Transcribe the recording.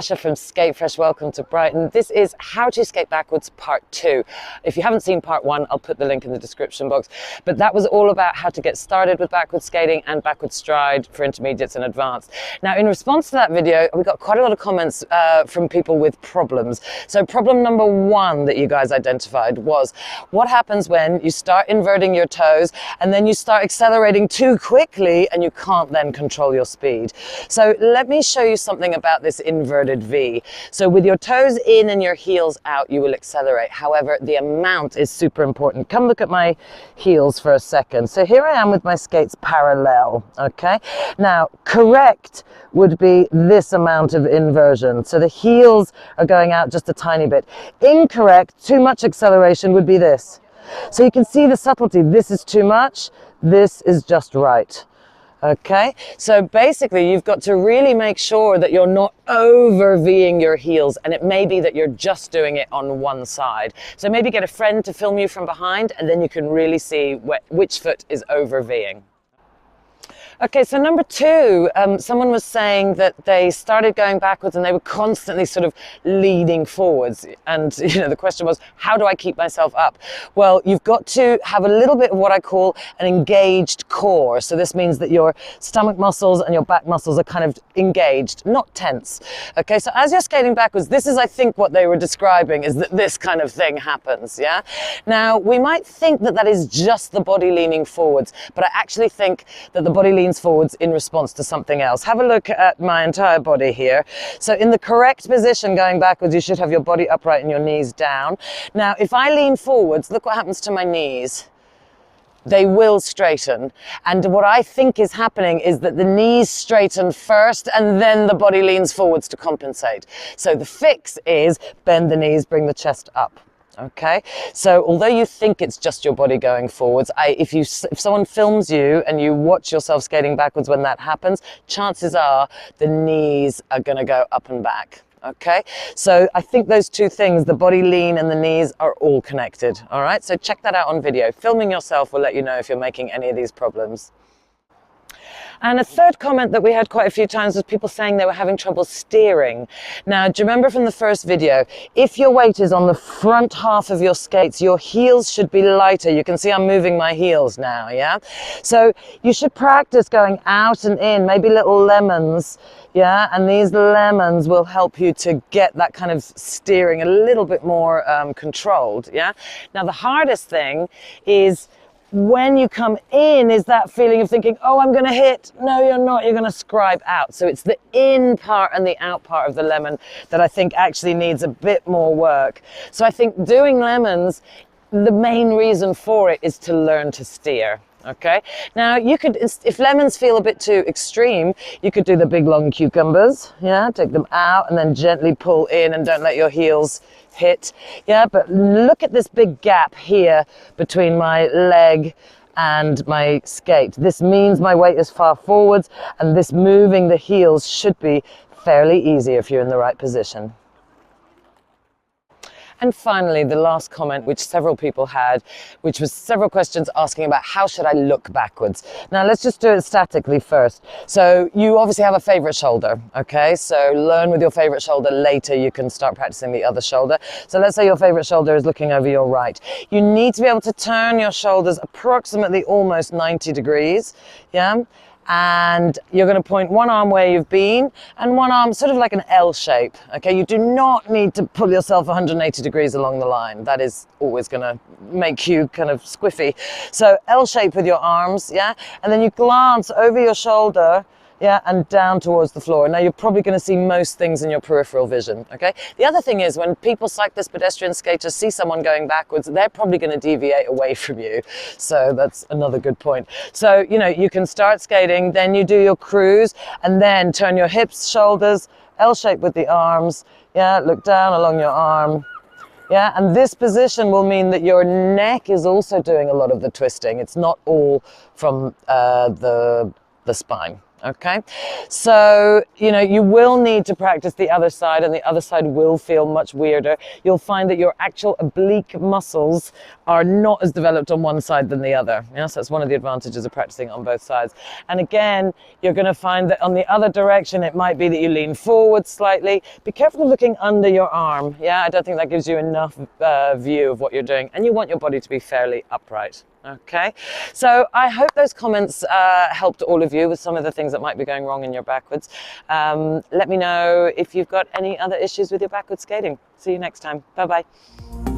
Asha from Skate Fresh. Welcome to Brighton. This is How to Skate Backwards Part 2. If you haven't seen Part 1, I'll put the link in the description box. But that was all about how to get started with backwards skating and backward stride for intermediates and advanced. Now, in response to that video, we got quite a lot of comments from people with problems. So problem number 1 that you guys identified was, what happens when you start inverting your toes and then you start accelerating too quickly and you can't then control your speed? So let me show you something about this inverted V. So with your toes in and your heels out, you will accelerate. However, the amount is super important. Come look at my heels for a second. So here I am with my skates parallel, okay? Now, correct would be this amount of inversion. So the heels are going out just a tiny bit. Incorrect, too much acceleration would be this. So you can see the subtlety. This is too much, this is just right. Okay, so basically you've got to really make sure that you're not over Ving your heels, and it may be that you're just doing it on one side. So maybe get a friend to film you from behind and then you can really see which foot is over Ving. Okay, so number 2, someone was saying that they started going backwards and they were constantly sort of leaning forwards. And, the question was, how do I keep myself up? Well, you've got to have a little bit of what I call an engaged core. So this means that your stomach muscles and your back muscles are kind of engaged, not tense. Okay, so as you're skating backwards, this is, I think, what they were describing, is that this kind of thing happens, yeah? Now, we might think that that is just the body leaning forwards, but I actually think that the body leans forwards in response to something else. Have a look at my entire body here. So in the correct position going backwards, you should have your body upright and your knees down. Now, if I lean forwards, look what happens to my knees. They will straighten. And what I think is happening is that the knees straighten first and then the body leans forwards to compensate. So the fix is bend the knees, bring the chest up. Okay, so although you think it's just your body going forwards, if someone films you and you watch yourself skating backwards when that happens, chances are the knees are going to go up and back. Okay, so I think those two things, the body lean and the knees, are all connected. All right, so check that out on video. Filming yourself will let you know if you're making any of these problems. And a third comment that we had quite a few times was people saying they were having trouble steering. Now, do you remember from the first video, if your weight is on the front half of your skates, your heels should be lighter. You can see I'm moving my heels now, yeah? So you should practice going out and in, maybe little lemons, yeah? And these lemons will help you to get that kind of steering a little bit more controlled, yeah? Now, the hardest thing is when you come in, is that feeling of thinking, oh, I'm going to hit. No, you're not. You're going to scribe out. So it's the in part and the out part of the lemon that I think actually needs a bit more work. So I think doing lemons, the main reason for it is to learn to steer. Okay, now you could, if lemons feel a bit too extreme, you could do the big long cucumbers, yeah, take them out and then gently pull in and don't let your heels hit, yeah, but look at this big gap here between my leg and my skate. This means my weight is far forwards, and this moving the heels should be fairly easy if you're in the right position. And finally, the last comment, which several people had, which was several questions asking about how should I look backwards. Now, let's just do it statically first. So you obviously have a favorite shoulder, okay? So learn with your favorite shoulder. Later, you can start practicing the other shoulder. So let's say your favorite shoulder is looking over your right. You need to be able to turn your shoulders approximately almost 90 degrees, yeah? And you're going to point one arm where you've been and one arm sort of like an L shape. Okay, you do not need to pull yourself 180 degrees along the line. That is always going to make you kind of squiffy. So L shape with your arms, yeah, and then you glance over your shoulder, yeah, and down towards the floor. Now you're probably going to see most things in your peripheral vision, okay? The other thing is when people, cyclists, pedestrian skaters, see someone going backwards, they're probably going to deviate away from you. So that's another good point. So, you can start skating, then you do your cruise, and then turn your hips, shoulders, L shape with the arms, yeah, look down along your arm. Yeah, and this position will mean that your neck is also doing a lot of the twisting. It's not all from the spine. Okay, so you will need to practice the other side, and the other side will feel much weirder. You'll find that your actual oblique muscles are not as developed on one side than the other. Yes, that's one of the advantages of practicing on both sides. And again, you're going to find that on the other direction, it might be that you lean forward slightly. Be careful of looking under your arm. Yeah, I don't think that gives you enough view of what you're doing, and you want your body to be fairly upright. Okay, so I hope those comments helped all of you with some of the things that might be going wrong in your backwards. Let me know if you've got any other issues with your backwards skating. See you next time. Bye-bye.